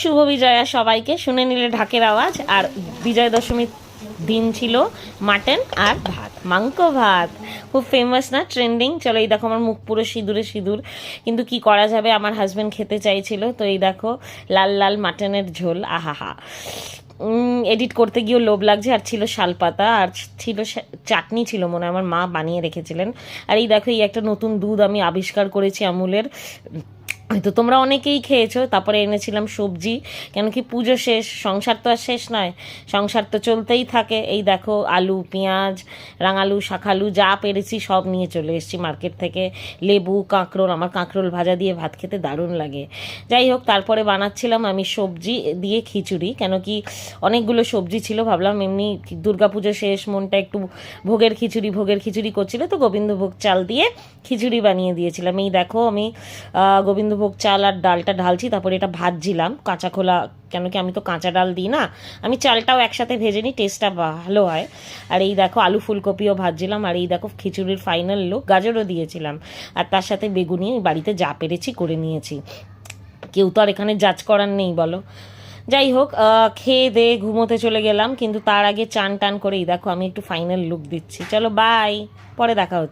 শুভ বিজয়া সবাইকে। শুনে নিলে ঢাকের আওয়াজ। আর বিজয় দশমীর দিন ছিল মাটন আর ভাত, মাংস ভাত, খুব ফেমাস না, ট্রেন্ডিং। চলো, এই দেখো আমার মুখ পুরো সিঁদুরে সিঁদুর, কিন্তু কি করা যাবে, আমার হাজব্যান্ড খেতে চাইছিল, তো এই দেখো লাল লাল মাটনের ঝোল, আহাহা। এডিট করতে গিয়েও লোভ লাগছে। আর ছিল শালপাতা, আর ছিল চাটনি, ছিল মনে হয় আমার মা বানিয়ে রেখেছিলেন। আর এই দেখো, এই একটা নতুন দুধ আমি আবিষ্কার করেছি আমুলের, হয়তো তোমরা অনেকেই খেয়েছো। তারপরে এনেছিলাম সবজি, কেন কি পুজো শেষ, সংসার তো আর শেষ নয়, সংসার তো চলতেই থাকে। এই দেখো আলু, পেঁয়াজ, রাঙালু, শাকালু যা পেরেছি সব নিয়ে চলে এসেছি মার্কেট থেকে। লেবু, কাঁকরোল, আমার কাঁকরোল ভাজা দিয়ে ভাত খেতে দারুণ লাগে। যাই হোক, তারপরে বানাচ্ছিলাম আমি সবজি দিয়ে খিচুড়ি, কেন কি অনেকগুলো সবজি ছিল, ভাবলাম এমনি দুর্গাপুজো শেষ, মনটা একটু ভোগের খিচুড়ি করছিল, তো গোবিন্দভোগ চাল দিয়ে খিচুড়ি বানিয়ে দিয়েছিলাম। এই দেখো আমি গোবিন্দভোগ চাল আর ডালটা ঢালছি, তারপরে এটা ভাজছিলাম কাঁচা খোলা, কেন কি আমি তো কাঁচা ডাল দিই না, আমি চালটাও একসাথে ভেজে নিই, টেস্টটা ভালো হয়। আর এই দেখো আলু ফুলকপিও ভাজছিলাম। আর এই দেখো খিচুড়ির ফাইনাল লুক, গাজরও দিয়েছিলাম, আর তার সাথে বেগুনি বাড়িতে যা পেরেছি করে নিয়েছি। কেউ তো আর এখানে জাজ করার নেই বলো। যাই হোক, খেয়ে দিয়ে ঘুমোতে চলে গেলাম, কিন্তু তার আগে চান টান করেই দেখো আমি একটু ফাইনাল লুক দিচ্ছি। চলো বাই, পরে দেখা হচ্ছে।